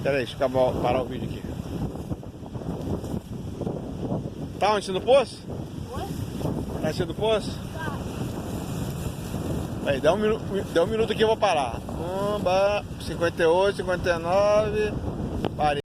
Pera aí, deixa eu parar o vídeo aqui. Tá onde? No poço? Oi? Tá enchendo o poço? Tá. Aí, dá um minuto aqui, eu vou parar. 58, 59. Parei.